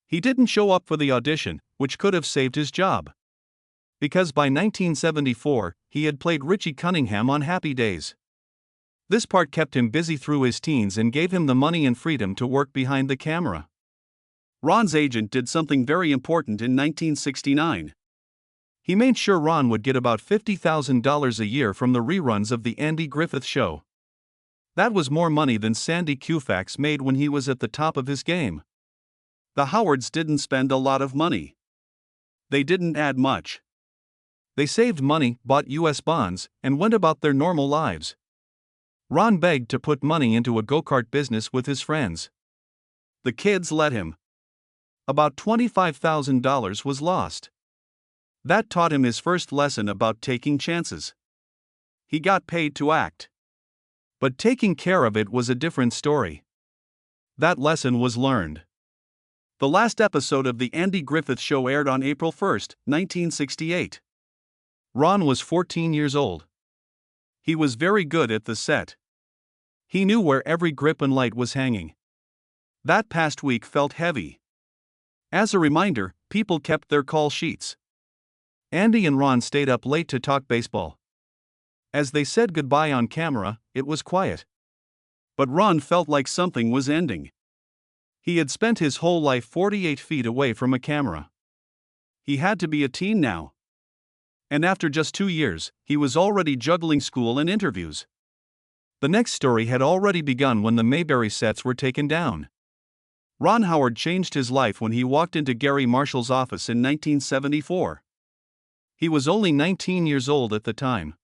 He didn't show up for the audition, which could have saved his job. Because by 1974, he had played Richie Cunningham on Happy Days. This part kept him busy through his teens and gave him the money and freedom to work behind the camera. Ron's agent did something very important in 1969. He made sure Ron would get about $50,000 a year from the reruns of The Andy Griffith Show. That was more money than Sandy Koufax made when he was at the top of his game. The Howards didn't spend a lot of money. They didn't add much. They saved money, bought U.S. bonds, and went about their normal lives. Ron begged to put money into a go-kart business with his friends. The kids let him. About $25,000 was lost. That taught him his first lesson about taking chances. He got paid to act. But taking care of it was a different story. That lesson was learned. The last episode of The Andy Griffith Show aired on April 1, 1968. Ron was 14 years old. He was very good at the set. He knew where every grip and light was hanging. That past week felt heavy. As a reminder, people kept their call sheets. Andy and Ron stayed up late to talk baseball. As they said goodbye on camera, it was quiet. But Ron felt like something was ending. He had spent his whole life 48 feet away from a camera. He had to be a teen now. And after just 2 years, he was already juggling school and interviews. The next story had already begun when the Mayberry sets were taken down. Ron Howard changed his life when he walked into Gary Marshall's office in 1974. He was only 19 years old at the time.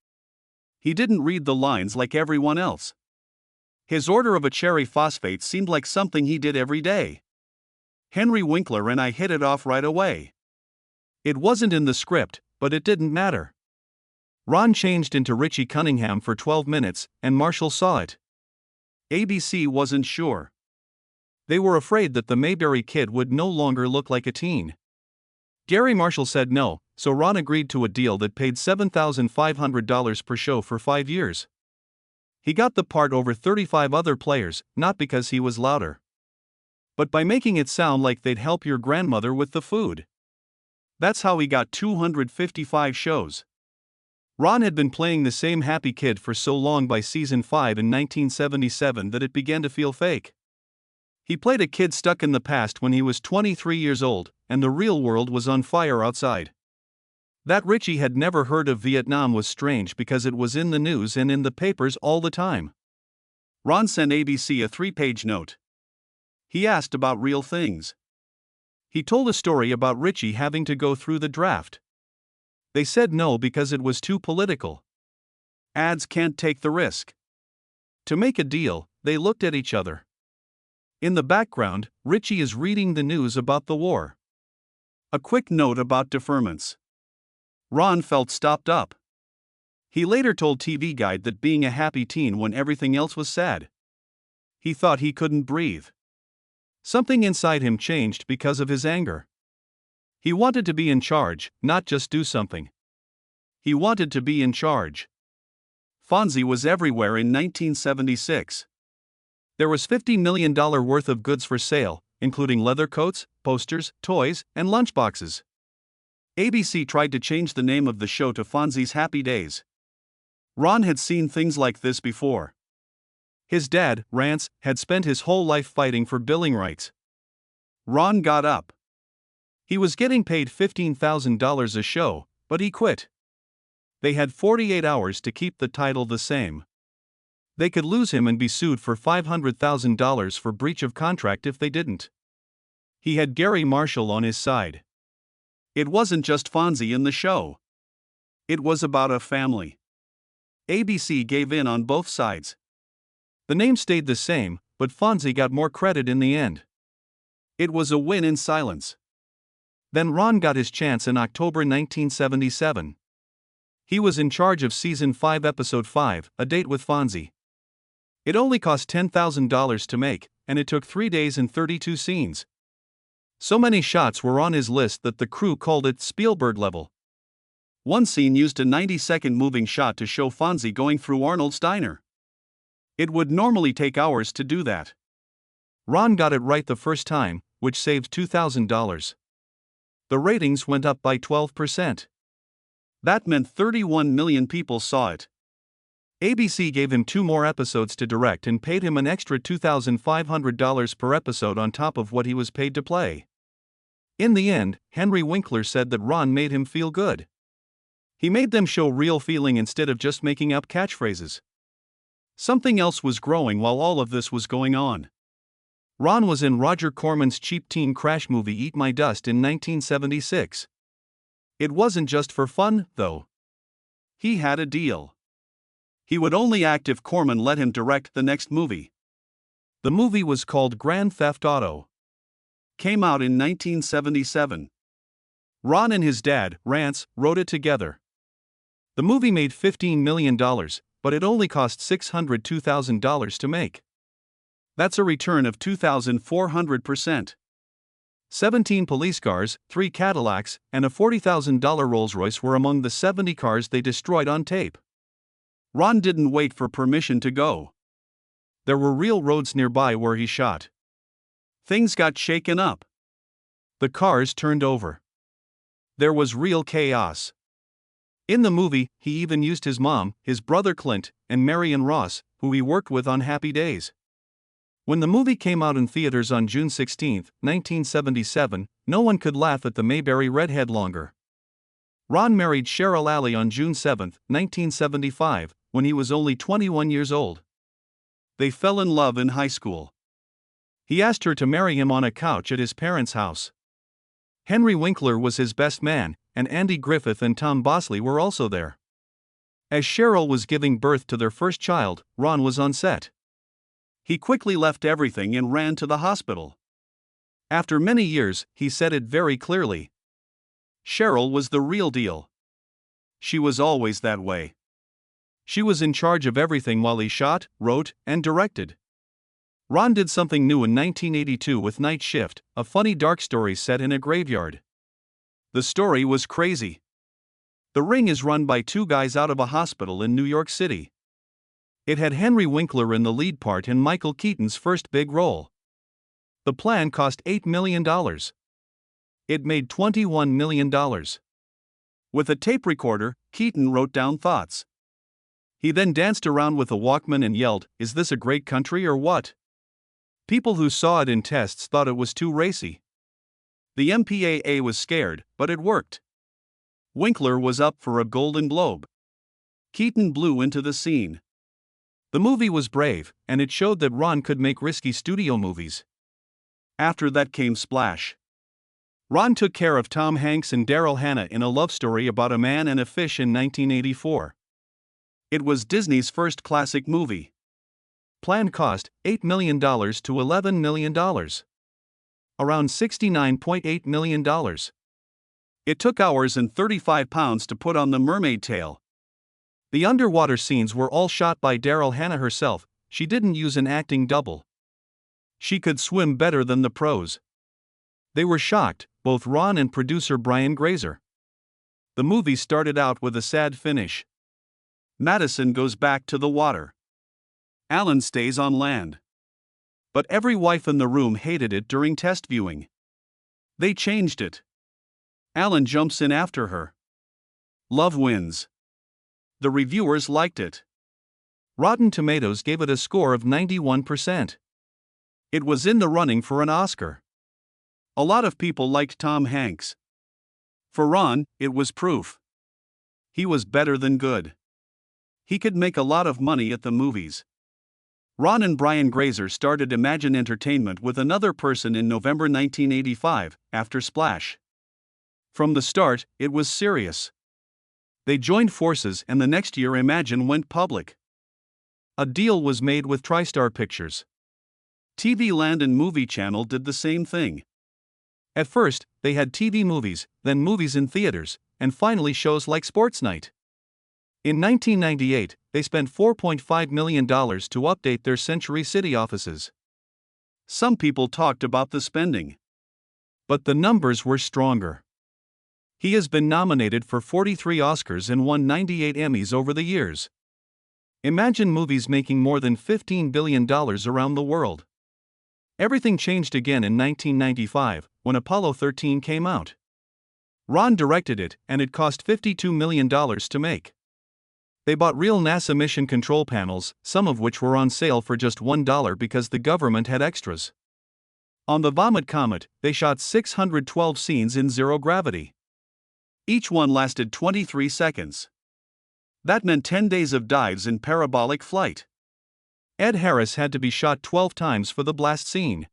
He didn't read the lines like everyone else. His order of a cherry phosphate seemed like something he did every day. Henry Winkler and I hit it off right away. It wasn't in the script, but it didn't matter. Ron changed into Richie Cunningham for 12 minutes, and Marshall saw it. ABC wasn't sure. They were afraid that the Mayberry kid would no longer look like a teen. Gary Marshall said no, so Ron agreed to a deal that paid $7,500 per show for 5 years. He got the part over 35 other players, not because he was louder, but by making it sound like they'd help your grandmother with the food. That's how he got 255 shows. Ron had been playing the same happy kid for so long by season 5 in 1977 that it began to feel fake. He played a kid stuck in the past when he was 23 years old, and the real world was on fire outside. That Richie had never heard of Vietnam was strange because it was in the news and in the papers all the time. Ron sent ABC a 3-page note. He asked about real things. He told a story about Richie having to go through the draft. They said no because it was too political. Ads can't take the risk. To make a deal, they looked at each other. In the background, Richie is reading the news about the war. A quick note about deferments. Ron felt stopped up. He later told TV Guide that being a happy teen when everything else was sad. He thought he couldn't breathe. Something inside him changed because of his anger. He wanted to be in charge, not just do something. He wanted to be in charge. Fonzie was everywhere in 1976. There was $50 million worth of goods for sale, including leather coats, posters, toys, and lunchboxes. ABC tried to change the name of the show to Fonzie's Happy Days. Ron had seen things like this before. His dad, Rance, had spent his whole life fighting for billing rights. Ron got up. He was getting paid $15,000 a show, but he quit. They had 48 hours to keep the title the same. They could lose him and be sued for $500,000 for breach of contract if they didn't. He had Gary Marshall on his side. It wasn't just Fonzie in the show. It was about a family. ABC gave in on both sides. The name stayed the same, but Fonzie got more credit in the end. It was a win in silence. Then Ron got his chance in October 1977. He was in charge of Season 5 Episode 5, A Date with Fonzie. It only cost $10,000 to make, and it took 3 days and 32 scenes. So many shots were on his list that the crew called it Spielberg level. One scene used a 90-second moving shot to show Fonzie going through Arnold's diner. It would normally take hours to do that. Ron got it right the first time, which saved $2,000. The ratings went up by 12%. That meant 31 million people saw it. ABC gave him 2 more episodes to direct and paid him an extra $2,500 per episode on top of what he was paid to play. In the end, Henry Winkler said that Ron made him feel good. He made them show real feeling instead of just making up catchphrases. Something else was growing while all of this was going on. Ron was in Roger Corman's cheap teen crash movie Eat My Dust in 1976. It wasn't just for fun, though. He had a deal. He would only act if Corman let him direct the next movie. The movie was called Grand Theft Auto. Came out in 1977. Ron and his dad, Rance, wrote it together. The movie made $15 million, but it only cost $602,000 to make. That's a return of 2,400%. 17 police cars, 3 Cadillacs, and a $40,000 Rolls-Royce were among the 70 cars they destroyed on tape. Ron didn't wait for permission to go. There were real roads nearby where he shot. Things got shaken up. The cars turned over. There was real chaos. In the movie, he even used his mom, his brother Clint, and Marion Ross, who he worked with on Happy Days. When the movie came out in theaters on June 16, 1977, no one could laugh at the Mayberry redhead longer. Ron married Cheryl Alley on June 7, 1975, when he was only 21 years old. They fell in love in high school. He asked her to marry him on a couch at his parents' house. Henry Winkler was his best man, and Andy Griffith and Tom Bosley were also there. As Cheryl was giving birth to their first child, Ron was on set. He quickly left everything and ran to the hospital. After many years, he said it very clearly. Cheryl was the real deal. She was always that way. She was in charge of everything while he shot, wrote, and directed. Ron did something new in 1982 with Night Shift, a funny dark story set in a graveyard. The story was crazy. The Ring is run by 2 guys out of a hospital in New York City. It had Henry Winkler in the lead part and Michael Keaton's first big role. The plan cost $8 million. It made $21 million. With a tape recorder, Keaton wrote down thoughts. He then danced around with a Walkman and yelled, "Is this a great country or what?" People who saw it in tests thought it was too racy. The MPAA was scared, but it worked. Winkler was up for a Golden Globe. Keaton blew into the scene. The movie was brave, and it showed that Ron could make risky studio movies. After that came Splash. Ron took care of Tom Hanks and Daryl Hannah in a love story about a man and a fish in 1984. It was Disney's first classic movie. Planned cost $8 million to $11 million. Around $69.8 million. It took hours and 35 pounds to put on the mermaid tail. The underwater scenes were all shot by Daryl Hannah herself. She didn't use an acting double. She could swim better than the pros. They were shocked, both Ron and producer Brian Grazer. The movie started out with a sad finish. Madison goes back to the water. Alan stays on land. But every wife in the room hated it during test viewing. They changed it. Alan jumps in after her. Love wins. The reviewers liked it. Rotten Tomatoes gave it a score of 91%. It was in the running for an Oscar. A lot of people liked Tom Hanks. For Ron, it was proof. He was better than good. He could make a lot of money at the movies. Ron and Brian Grazer started Imagine Entertainment with another person in November 1985, after Splash. From the start, it was serious. They joined forces and the next year Imagine went public. A deal was made with TriStar Pictures. TV Land and Movie Channel did the same thing. At first, they had TV movies, then movies in theaters, and finally shows like Sports Night. In 1998, they spent $4.5 million to update their Century City offices. Some people talked about the spending. But the numbers were stronger. He has been nominated for 43 Oscars and won 98 Emmys over the years. Imagine movies making more than $15 billion around the world. Everything changed again in 1995, when Apollo 13 came out. Ron directed it, and it cost $52 million to make. They bought real NASA mission control panels, some of which were on sale for just $1 because the government had extras. On the Vomit Comet, they shot 612 scenes in zero gravity. Each one lasted 23 seconds. That meant 10 days of dives in parabolic flight. Ed Harris had to be shot 12 times for the blast scene.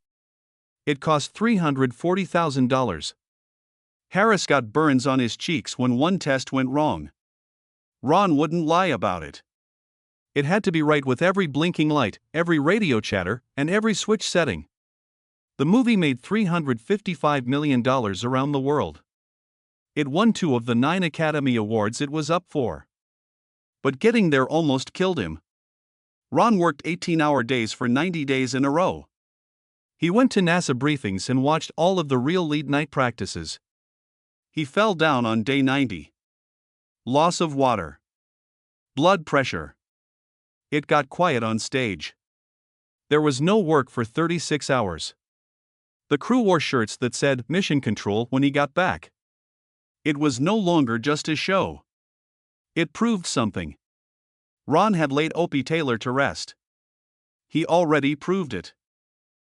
It cost $340,000. Harris got burns on his cheeks when one test went wrong. Ron wouldn't lie about it. It had to be right with every blinking light, every radio chatter, and every switch setting. The movie made $355 million around the world. It won 2 of the 9 Academy Awards it was up for. But getting there almost killed him. Ron worked 18-hour days for 90 days in a row. He went to NASA briefings and watched all of the real lead night practices. He fell down on day 90. Loss of water. Blood pressure. It got quiet on stage. There was no work for 36 hours. The crew wore shirts that said Mission Control when he got back. It was no longer just a show. It proved something. Ron had laid Opie Taylor to rest. He already proved it.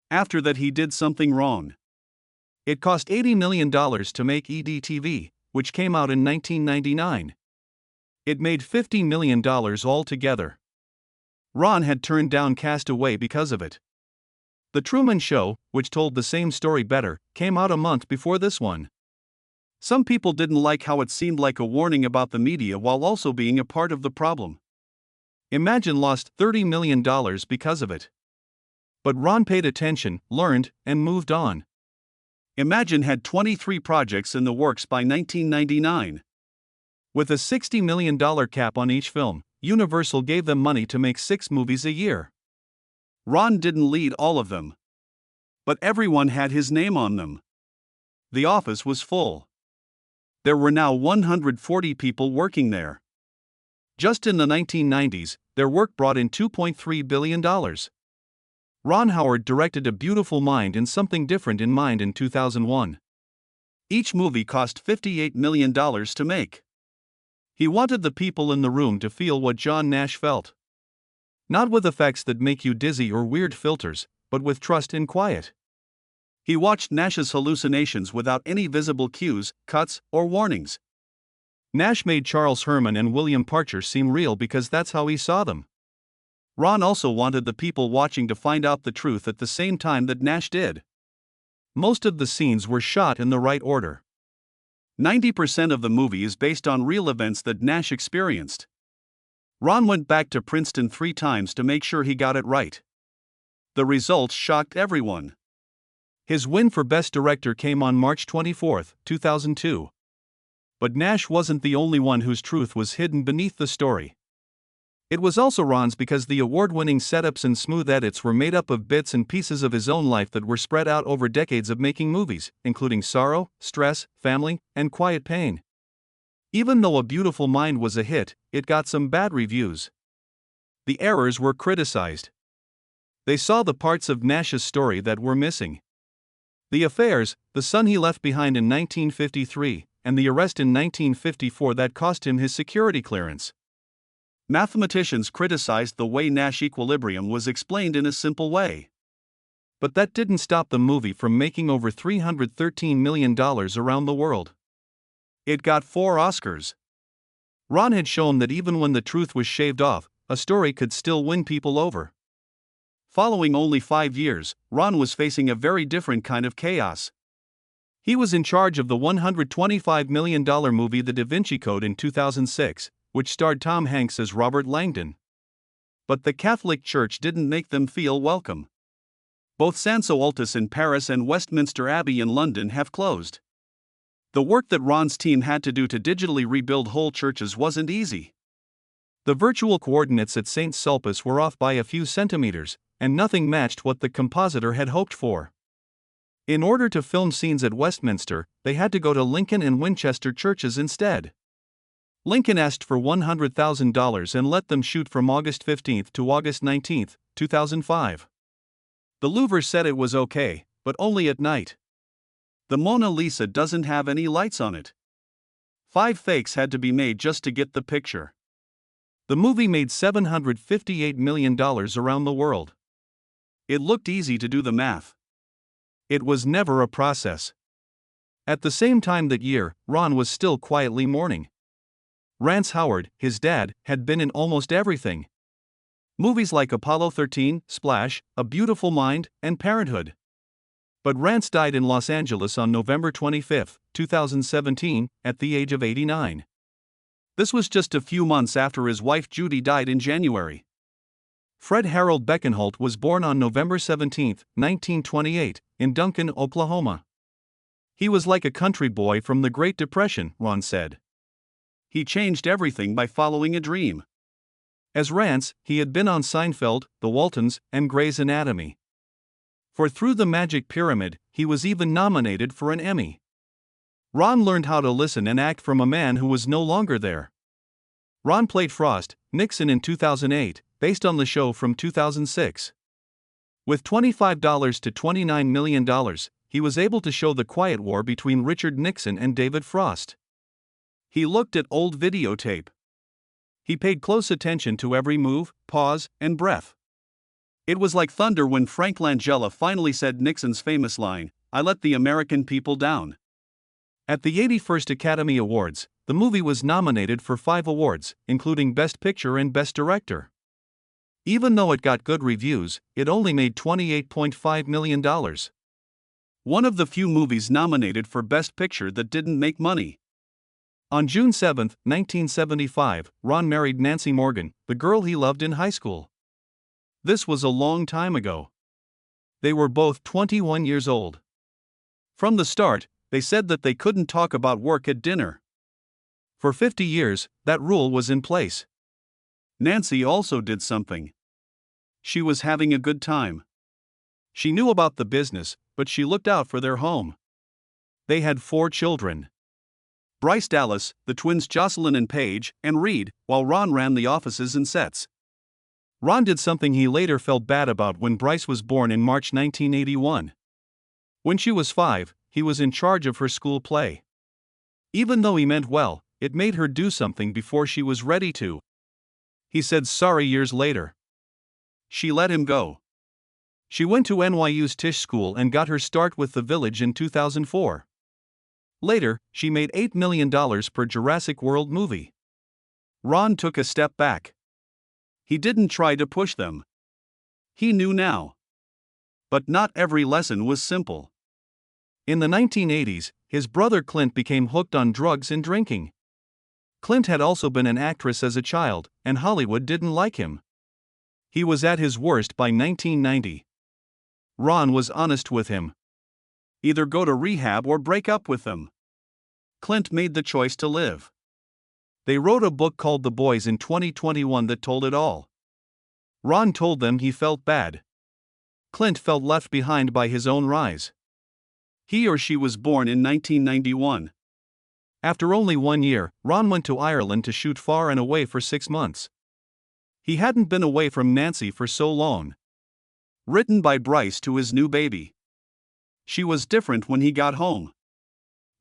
After that, he did something wrong. It cost $80 million to make EDTV, which came out in 1999. It made $50 million altogether. Ron had turned down Castaway because of it. The Truman Show, which told the same story better, came out a month before this one. Some people didn't like how it seemed like a warning about the media while also being a part of the problem. Imagine lost $30 million because of it. But Ron paid attention, learned, and moved on. Imagine had 23 projects in the works by 1999. With a $60 million cap on each film, Universal gave them money to make 6 movies a year. Ron didn't lead all of them. But everyone had his name on them. The office was full. There were now 140 people working there. Just in the 1990s, their work brought in $2.3 billion. Ron Howard directed A Beautiful Mind and Something Different in Mind in 2001. Each movie cost $58 million to make. He wanted the people in the room to feel what John Nash felt. Not with effects that make you dizzy or weird filters, but with trust and quiet. He watched Nash's hallucinations without any visible cues, cuts, or warnings. Nash made Charles Herman and William Parcher seem real because that's how he saw them. Ron also wanted the people watching to find out the truth at the same time that Nash did. Most of the scenes were shot in the right order. 90% of the movie is based on real events that Nash experienced. Ron went back to Princeton 3 times to make sure he got it right. The results shocked everyone. His win for Best Director came on March 24, 2002. But Nash wasn't the only one whose truth was hidden beneath the story. It was also Ron's because the award-winning setups and smooth edits were made up of bits and pieces of his own life that were spread out over decades of making movies, including sorrow, stress, family, and quiet pain. Even though A Beautiful Mind was a hit, it got some bad reviews. The errors were criticized. They saw the parts of Nash's story that were missing. The affairs, the son he left behind in 1953, and the arrest in 1954 that cost him his security clearance. Mathematicians criticized the way Nash equilibrium was explained in a simple way. But that didn't stop the movie from making over $313 million around the world. It got 4 Oscars. Ron had shown that even when the truth was shaved off, a story could still win people over. Following only 5 years, Ron was facing a very different kind of chaos. He was in charge of the $125 million movie The Da Vinci Code in 2006, which starred Tom Hanks as Robert Langdon. But the Catholic Church didn't make them feel welcome. Both Sanso Altis in Paris and Westminster Abbey in London have closed. The work that Ron's team had to do to digitally rebuild whole churches wasn't easy. The virtual coordinates at St. Sulpice were off by a few centimeters, and nothing matched what the compositor had hoped for. In order to film scenes at Westminster, they had to go to Lincoln and Winchester churches instead. Lincoln asked for $100,000 and let them shoot from August 15 to August 19, 2005. The Louvre said it was okay, but only at night. The Mona Lisa doesn't have any lights on it. 5 fakes had to be made just to get the picture. The movie made $758 million around the world. It looked easy to do the math. It was never a process. At the same time that year, Ron was still quietly mourning. Rance Howard, his dad, had been in almost everything. Movies like Apollo 13, Splash, A Beautiful Mind, and Parenthood. But Rance died in Los Angeles on November 25, 2017, at the age of 89. This was just a few months after his wife Judy died in January. Fred Harold Beckenholt was born on November 17, 1928, in Duncan, Oklahoma. He was like a country boy from the Great Depression, Ron said. He changed everything by following a dream. As Rance, he had been on Seinfeld, The Waltons, and Grey's Anatomy. For Through the Magic Pyramid, he was even nominated for an Emmy. Ron learned how to listen and act from a man who was no longer there. Ron played Frost, Nixon in 2008, based on the show from 2006. With $25 to $29 million, he was able to show the quiet war between Richard Nixon and David Frost. He looked at old videotape. He paid close attention to every move, pause, and breath. It was like thunder when Frank Langella finally said Nixon's famous line, "I let the American people down." At the 81st Academy Awards, the movie was nominated for 5 awards, including Best Picture and Best Director. Even though it got good reviews, it only made $28.5 million. One of the few movies nominated for Best Picture that didn't make money. On June 7, 1975, Ron married Nancy Morgan, the girl he loved in high school. This was a long time ago. They were both 21 years old. From the start, they said that they couldn't talk about work at dinner. For 50 years, that rule was in place. Nancy also did something. She was having a good time. She knew about the business, but she looked out for their home. They had 4 children. Bryce Dallas, the twins Jocelyn and Paige, and Reed, while Ron ran the offices and sets. Ron did something he later felt bad about when Bryce was born in March 1981. When she was 5, he was in charge of her school play. Even though he meant well, it made her do something before she was ready to. He said sorry years later. She let him go. She went to NYU's Tisch School and got her start with The Village in 2004. Later, she made $8 million per Jurassic World movie. Ron took a step back. He didn't try to push them. He knew now. But not every lesson was simple. In the 1980s, his brother Clint became hooked on drugs and drinking. Clint had also been an actress as a child, and Hollywood didn't like him. He was at his worst by 1990. Ron was honest with him. Either go to rehab or break up with them. Clint made the choice to live. They wrote a book called The Boys in 2021 that told it all. Ron told them he felt bad. Clint felt left behind by his own rise. He or she was born in 1991. After only 1 year, Ron went to Ireland to shoot Far and Away for 6 months. He hadn't been away from Nancy for so long. Written by Bryce to his new baby. She was different when he got home.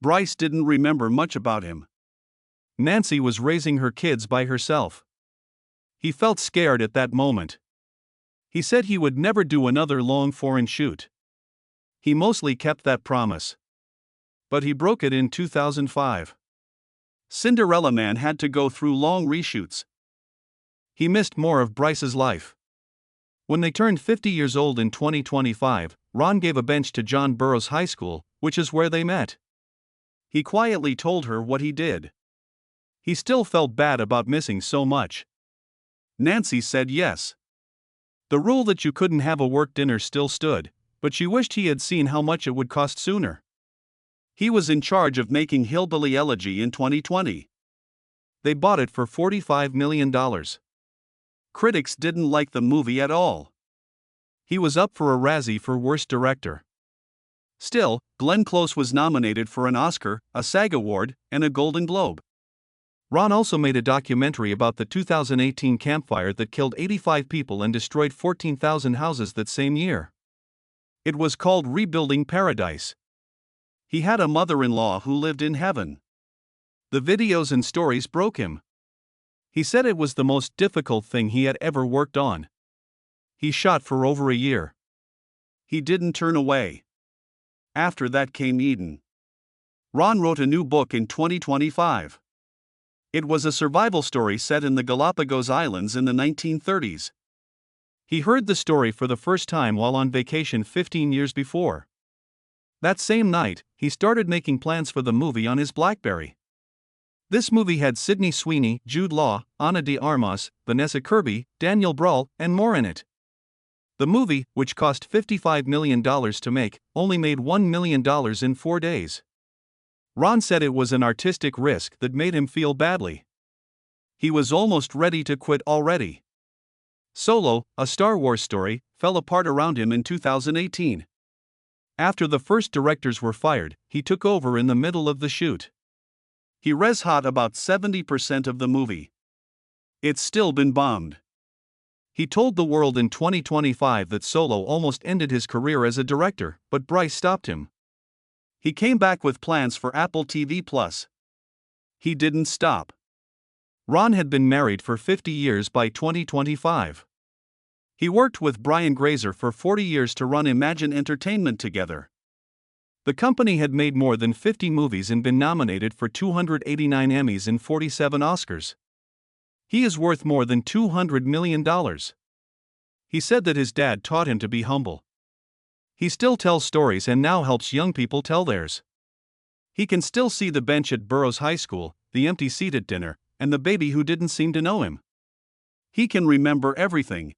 Bryce didn't remember much about him. Nancy was raising her kids by herself. He felt scared at that moment. He said he would never do another long foreign shoot. He mostly kept that promise. But he broke it in 2005. Cinderella Man had to go through long reshoots. He missed more of Bryce's life. When they turned 50 years old in 2025, Ron gave a bench to John Burroughs High School, which is where they met. He quietly told her what he did. He still felt bad about missing so much. Nancy said yes. The rule that you couldn't have a work dinner still stood, but she wished he had seen how much it would cost sooner. He was in charge of making Hillbilly Elegy in 2020. They bought it for $45 million. Critics didn't like the movie at all. He was up for a Razzie for Worst Director. Still, Glenn Close was nominated for an Oscar, a SAG Award, and a Golden Globe. Ron also made a documentary about the 2018 campfire that killed 85 people and destroyed 14,000 houses that same year. It was called Rebuilding Paradise. He had a mother-in-law who lived in heaven. The videos and stories broke him. He said it was the most difficult thing he had ever worked on. He shot for over a year. He didn't turn away. After that came Eden. Ron wrote a new book in 2025. It was a survival story set in the Galapagos Islands in the 1930s. He heard the story for the first time while on vacation 15 years before. That same night, he started making plans for the movie on his BlackBerry. This movie had Sydney Sweeney, Jude Law, Ana de Armas, Vanessa Kirby, Daniel Bruhl, and more in it. The movie, which cost $55 million to make, only made $1 million in 4 days. Ron said it was an artistic risk that made him feel badly. He was almost ready to quit already. Solo, a Star Wars story, fell apart around him in 2018. After the first directors were fired, he took over in the middle of the shoot. He res hot about 70% of the movie. It's still been bombed. He told the world in 2025 that Solo almost ended his career as a director, but Bryce stopped him. He came back with plans for Apple TV+. He didn't stop. Ron had been married for 50 years by 2025. He worked with Brian Grazer for 40 years to run Imagine Entertainment together. The company had made more than 50 movies and been nominated for 289 Emmys and 47 Oscars. He is worth more than $200 million. He said that his dad taught him to be humble. He still tells stories and now helps young people tell theirs. He can still see the bench at Burroughs High School, the empty seat at dinner, and the baby who didn't seem to know him. He can remember everything.